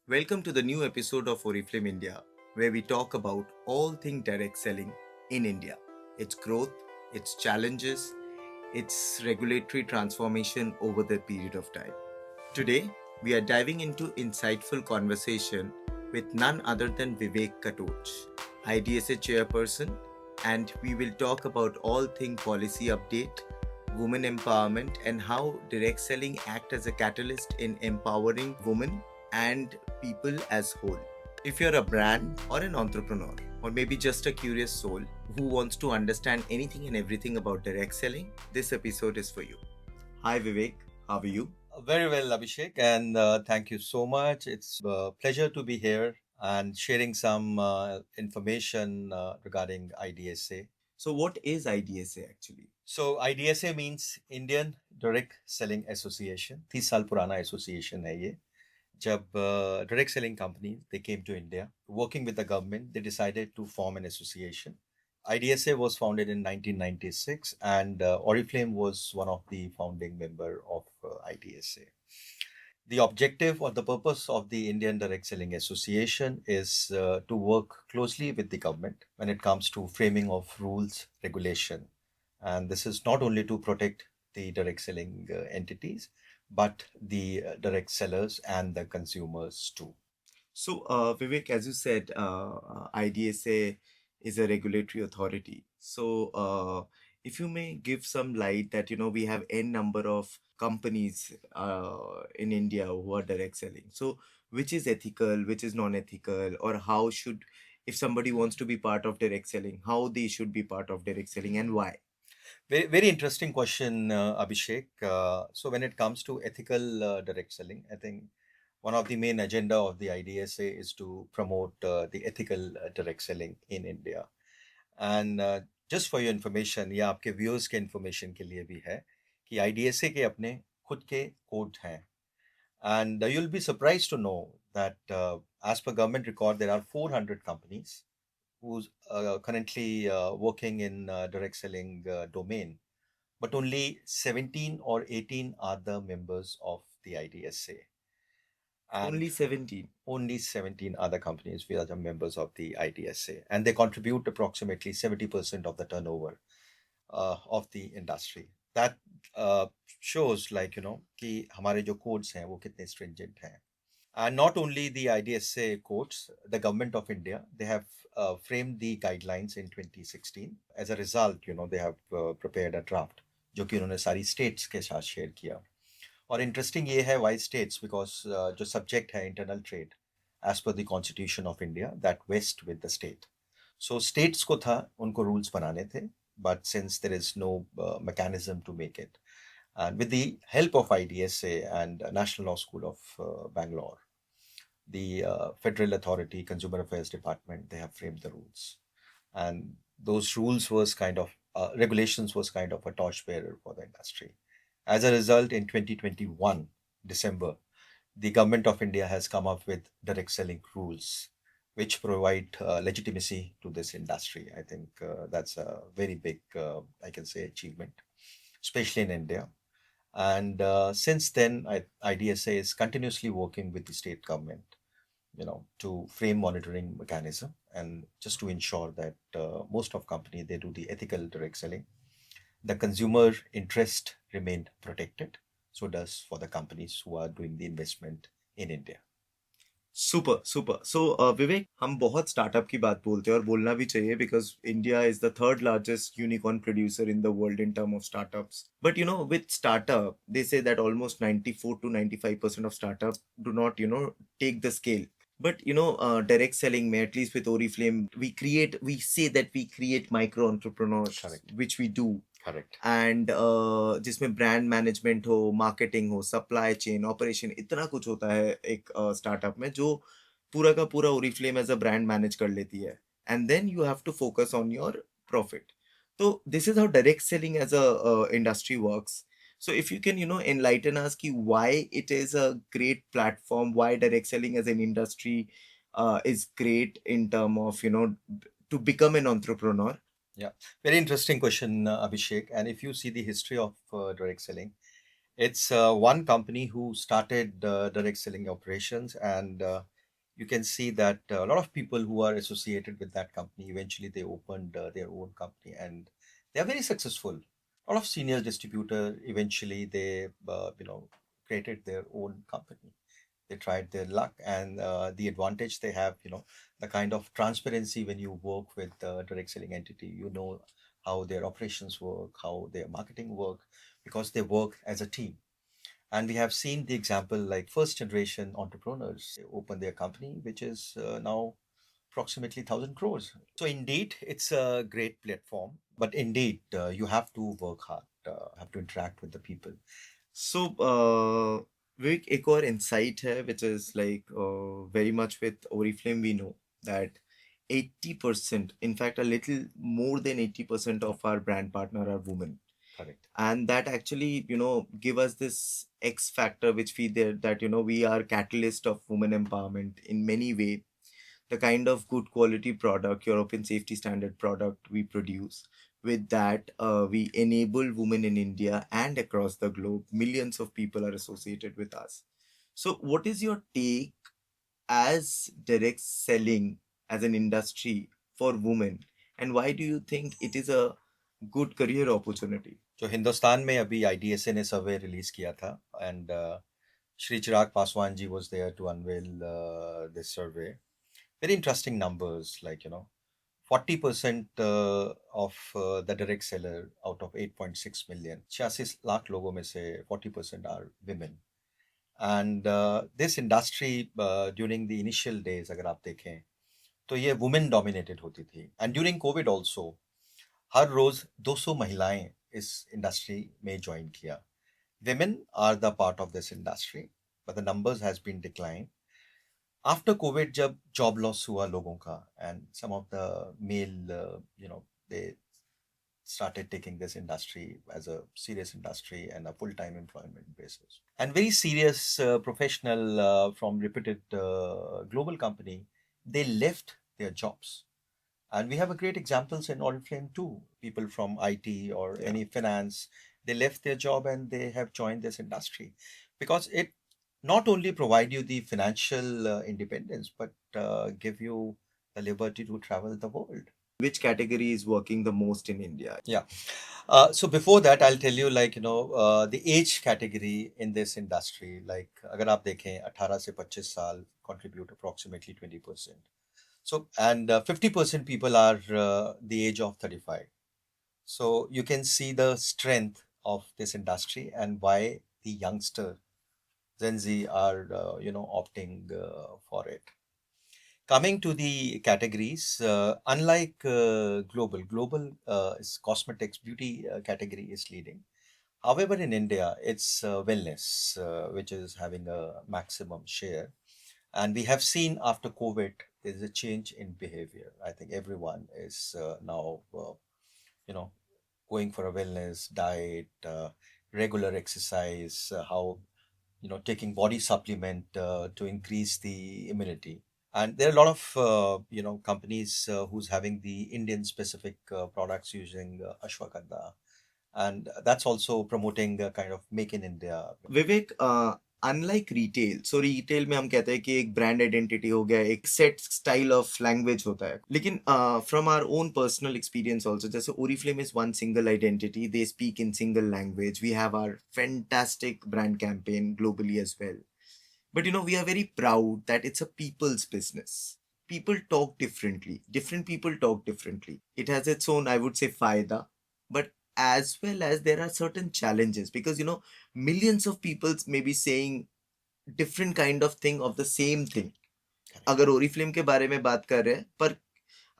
Welcome to the new episode of Oriflame India, where we talk about all things direct selling in India, its growth, its challenges, its regulatory transformation over the period of time. Today, we are diving into insightful conversation with none other than Vivek Katoch, IDSA chairperson, and we will talk about all things policy update, women empowerment, and how direct selling act as a catalyst in empowering women and people as whole. If you're a brand or an entrepreneur, or maybe just a curious soul who wants to understand anything and everything about direct selling, this episode is for you. Hi Vivek, how are you? Very well, Abhishek, and thank you so much. It's a pleasure to be here and sharing some information regarding IDSA. So, what is IDSA actually? So IDSA means Indian Direct Selling Association. 30 साल पुराना association है ये. जब direct selling companies they came to India, working with the government, they decided to form an association. IDSA was founded in 1996, and Oriflame was one of the founding member of IDSA. The objective or the purpose of the Indian Direct Selling Association is to work closely with the government when it comes to framing of rules, regulation, and this is not only to protect the direct selling entities, but the direct sellers and the consumers too. So, Vivek, as you said, IDSA is a regulatory authority. So, if you may give some light that, we have n number of companies in India who are direct selling. So, which is ethical, which is non-ethical, or how should, if somebody wants to be part of direct selling, how they should be part of direct selling and why? Very, very interesting question, Abhishek. So when it comes to ethical direct selling, I think one of the main agenda of the IDSA is to promote the ethical direct selling in India. And just for your information, या आपके viewers के information के लिए भी है कि IDSA के अपने खुद के कोड हैं. And you'll be surprised to know that as per government record, there are 400 companies who's currently working in direct selling domain, but only 17 or 18 are the members of the IDSA. And Only 17. only 17 other companies we are the members of the IDSA, and they contribute approximately 70% of the turnover of the industry. That shows कि हमारे जो codes हैं वो कितने stringent हैं. And not only the IDSA codes, the government of India, they have framed the guidelines in 2016. As a result, they have prepared a draft, जो कि उन्होंने सारी states के साथ share किया. और interesting ये है why states, because जो subject है internal trade, as per the Constitution of India, that vests with the state. So states को था उनको rules बनाने थे, but since there is no mechanism to make it, and with the help of IDSA and National Law School of Bangalore, the Federal Authority, Consumer Affairs Department, they have framed the rules. And those rules was kind of, regulations was kind of a torchbearer for the industry. As a result, in 2021, December, the government of India has come up with direct selling rules, which provide legitimacy to this industry. I think that's a very big, I can say, achievement, especially in India. And since then, IDSA is continuously working with the state government, to frame monitoring mechanism and just to ensure that most of company they do the ethical direct selling. The consumer interest remain protected. So does for the companies who are doing the investment in India. Super super so Vivek हम बहुत startup की बात बोलते हैं और बोलना भी चाहिए because India is the third largest unicorn producer in the world in term of startups but with startup they say that almost 94 to 95% of startup do not take the scale. But direct selling, at least with Oriflame, we say that we create micro entrepreneurs, Correct. which we do. Correct. And जिसमें brand management हो, marketing हो, supply chain operation, इतना कुछ होता है एक startup में जो पूरा का पूरा Oriflame as a brand manage कर लेती है. And then you have to focus on your profit. तो this is how direct selling as a industry works. So if you can, enlighten us ki why it is a great platform, why direct selling as an industry is great in term of, to become an entrepreneur. Yeah, very interesting question, Abhishek. And if you see the history of direct selling, it's one company who started direct selling operations, and you can see that a lot of people who are associated with that company eventually they opened their own company, and they are very successful. A lot of senior distributor eventually they created their own company. They tried their luck, and the advantage they have, the kind of transparency when you work with a direct selling entity, how their operations work, how their marketing work, because they work as a team. And we have seen the example like first generation entrepreneurs, they open their company, which is now approximately 1,000 crores. So indeed, it's a great platform, but indeed, you have to work hard, have to interact with the people. So, Vivek, एक और insight है, which is like very much with Oriflame, we know that 80%, in fact, a little more than 80% of our brand partner are women. Correct. And that actually, give us this X factor, which we there that, we are catalyst of women empowerment in many way. The kind of good quality product, European safety standard product we produce. With that, we enable women in India and across the globe. Millions of people are associated with us. So, what is your take as direct selling as an industry for women, and why do you think it is a good career opportunity? जो हिंदुस्तान में अभी IDSA ने सर्वे release किया था, and Shri Chirag Paswan ji was there to unveil this survey. Very interesting numbers, like 40% of the direct seller out of 8.6 million, 86 lakh लोगों में से 40% are women. And this industry during the initial days अगर आप देखें तो ये women dominated होती थी, and during COVID also हर रोज 200 महिलाएं इस इंडस्ट्री में ज्वाइन किया. Women are the part of this industry, but the numbers has been declined. After COVID, जब job loss हुआ लोगों का, and some of the male, they started taking this industry as a serious industry and a full-time employment basis. And very serious professional from reputed global company, they left their jobs. And we have a great examples in Oriflame too. People from IT or Yeah. any finance, they left their job and they have joined this industry because it not only provide you the financial independence, but give you the liberty to travel the world. Which category is working the most in India? Yeah. So before that, I'll tell you, like, the age category in this industry, like, अगर आप देखें 18 से 25 साल contribute approximately 20%. So, and 50% people are the age of 35. So you can see the strength of this industry and why the youngster Gen Z are, opting for it. Coming to the categories, unlike global is cosmetics, beauty category is leading. However, in India, it's wellness, which is having a maximum share. And we have seen after COVID, there's a change in behavior. I think everyone is now, you know, going for a wellness diet, regular exercise, how, taking body supplement to increase the immunity. And there are a lot of, companies who's having the Indian specific products using ashwagandha. And that's also promoting a kind of make in India. Vivek, unlike retail, so retail में हम कहते हैं कि एक brand identity हो गया, एक set style of language होता है. लेकिन from our own personal experience also, जैसे Oriflame is one single identity, they speak in single language, we have our fantastic brand campaign globally as well. But we are very proud that it's a people's business. People talk differently. Different people talk differently. It has its own, I would say, faida, but as well as there are certain challenges, because millions of people may be saying different kind of thing of the same thing. अगर Oriflame के बारे में बात कर रहे हैं, पर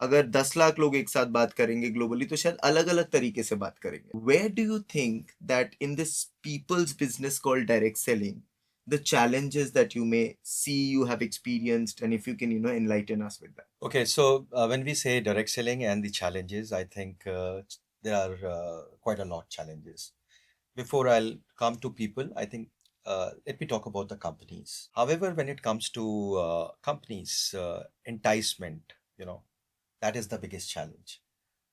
अगर 10 लाख लोग एक साथ बात करेंगे ग्लोबली, तो शायद अलग अलग तरीके से बात करेंगे. Where do you think that in this people's business called direct selling, the challenges that you may see, you have experienced, and if you can enlighten us with that? Okay, so when we say direct selling and the challenges, I think there are quite a lot challenges. Before I'll come to people, I think let me talk about the companies. However, when it comes to companies, enticement, that is the biggest challenge.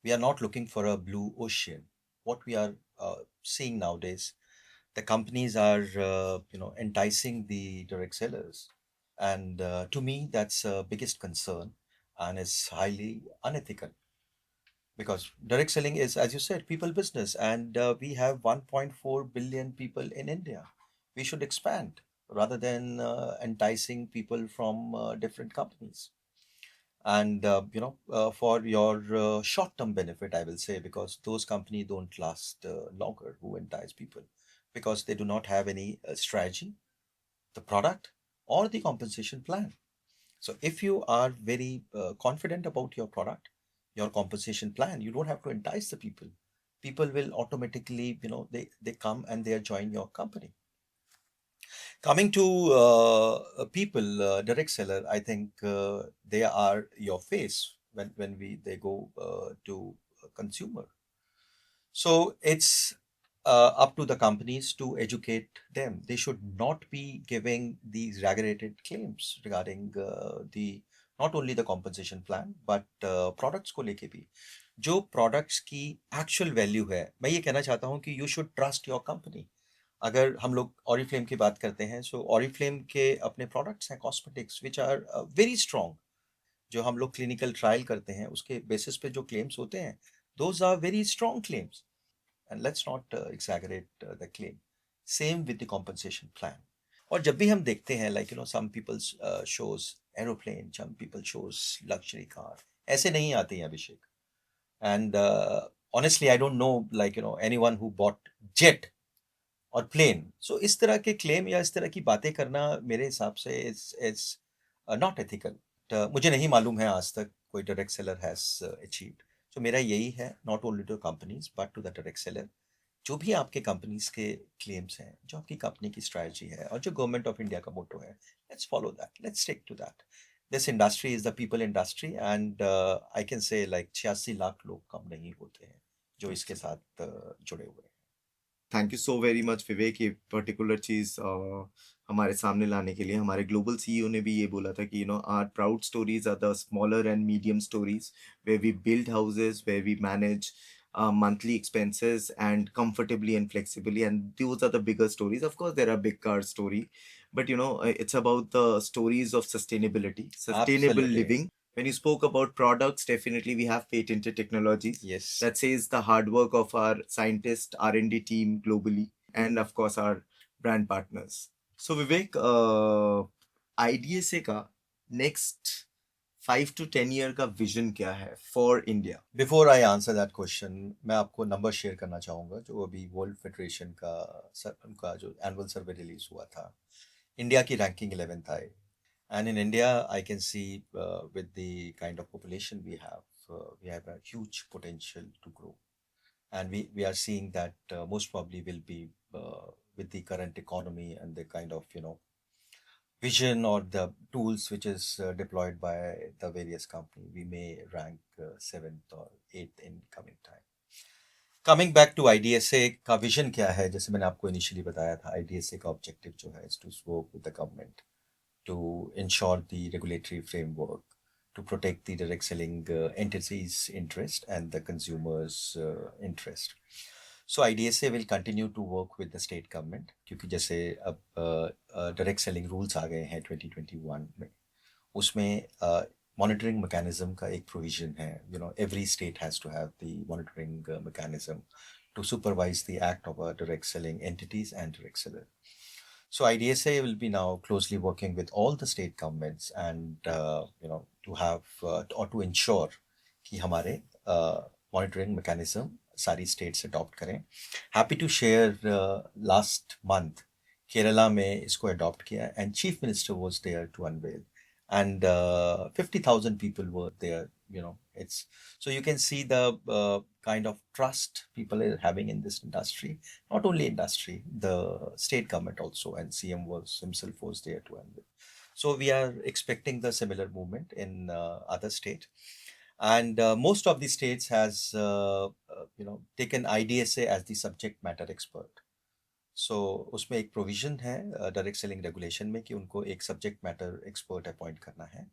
We are not looking for a blue ocean. What we are seeing nowadays, the companies are, enticing the direct sellers And to me, that's biggest concern, and is highly unethical, because direct selling is, as you said, people business, and we have 1.4 billion people in India. We should expand rather than enticing people from different companies. And for your short-term benefit, I will say, because those companies don't last longer who entice people, because they do not have any strategy, the product, or the compensation plan. So if you are very confident about your product, your compensation plan, you don't have to entice the people. People will automatically, they come and they join your company. Coming to people, direct seller, I think they are your face when they go to a consumer. So it's up to the companies to educate them. They should not be giving these exaggerated claims regarding the not only the compensation plan but products को लेके भी. जो products की actual value है, मैं ये कहना चाहता हूँ कि you should trust your company. अगर हम लोग Oriflame की बात करते हैं, so Oriflame के अपने products हैं cosmetics which are very strong. जो हम लोग clinical trial करते हैं उसके basis पे जो claims होते हैं, those are very strong claims. And let's not exaggerate the claim. Same with the compensation plan. और जब भी हम देखते हैं, like some people shows aeroplane, some people shows luxury car, ऐसे नहीं आते हैं अभिषेक. And honestly I don't know, like anyone who bought jet और प्लेन. सो इस तरह के क्लेम या इस तरह की बातें करना मेरे हिसाब से इज नॉट एथिकल. मुझे नहीं मालूम है आज तक कोई डायरेक्ट सेलर हैज अचीव्ड. तो मेरा यही है, not only to companies but to the direct seller, जो भी आपके कंपनीज के क्लेम्स हैं, जो आपकी कंपनी की स्ट्रैटेजी है और जो गवर्नमेंट ऑफ इंडिया का मोटो है, let's follow that, let's stick to that. This industry is the people industry, and I can say like 86 lakh लोग कम नहीं होते हैं जो इसके साथ जुड़े हुए हैं. Thank you so very much Vivek, ये पर्टिकुलर चीज़ हमारे सामने लाने के लिए. हमारे ग्लोबल सीईओ ने भी ये बोला था कि our proud stories are the smaller and medium stories where we build houses, where we manage monthly expenses and comfortably and flexibly, and those are the bigger stories. Of course there are big car story, but it's about the stories of sustainability, sustainable Absolutely. living. When you spoke about products, definitely we have patented technologies Yes. that says the hard work of our scientist R&D team globally, and of course our brand partners. So Vivek, IDSA का next 5 to 10 year का vision क्या है for India? Before I answer that question, मैं आपको number share करना चाहूँगा जो अभी वर्ल्ड फेडरेशन का उनका जो एनुअल सर्वे रिलीज हुआ था. इंडिया की रैंकिंग 11th आई. And in India I can see with the kind of population we have a huge potential to grow. And we are seeing that most probably will be with the current economy and the kind of vision or the tools which is deployed by the various company, we may rank 7th or 8th in coming time. Coming back to IDSA का vision क्या है, जैसे मैंने आपको initially बताया था, IDSA का objective जो है is to work with the government to ensure the regulatory framework to protect the direct selling entities' interest and the consumers' interest. So IDSA will continue to work with the state government, क्योंकि जैसे अब direct selling rules आ गए हैं 2021 में, उसमें monitoring mechanism का एक provision है. Every state has to have the monitoring mechanism to supervise the act of direct selling entities and direct seller. So IDSA will be now closely working with all the state governments and to have or to ensure कि हमारे monitoring mechanism सारी states adopt करें. Happy to share last month Kerala में इसको adopt किया and Chief Minister was there to unveil, and 50,000 people were there. It's so you can see the kind of trust people are having in this industry. Not only industry, the state government also, and CM himself was there to unveil. So we are expecting the similar movement in other state, and most of the states has taken IDSA as the subject matter expert. सो उसमें एक provision है direct selling regulation में कि उनको एक subject matter expert appoint करना है.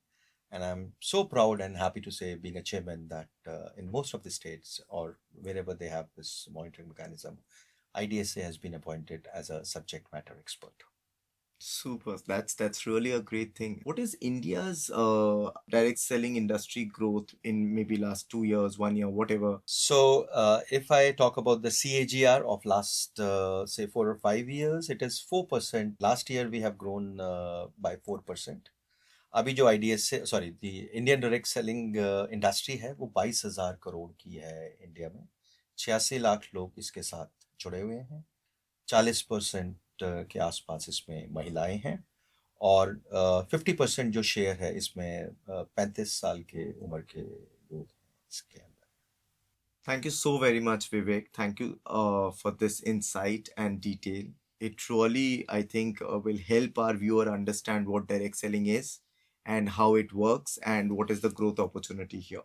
And I am so proud and happy to say being a chairman that in most of the states और wherever they have this monitoring mechanism, IDSA has been appointed as a subject matter expert. Super. That's really a great thing. What is India's direct selling industry growth in maybe last 2 years, 1 year, whatever? So, if I talk about the CAGR of last, say, 4 or 5 years, it is 4%. Last year, we have grown by 4%. अभी जो IDSA sorry दी Indian direct selling industry है वो 22,000 करोड़ की है India में। 86 लाख लोग इसके साथ जुड़े हुए हैं। 40% के आसपास इसमें महिलाएं हैं और 50% जो शेयर है इसमें 35 साल के उम्र के लोग हैं इसके अंदर। Thank you so very much, Vivek. Thank you for this insight and detail. It really, I think, will help our viewer understand what direct selling is and how it works and what is the growth opportunity here.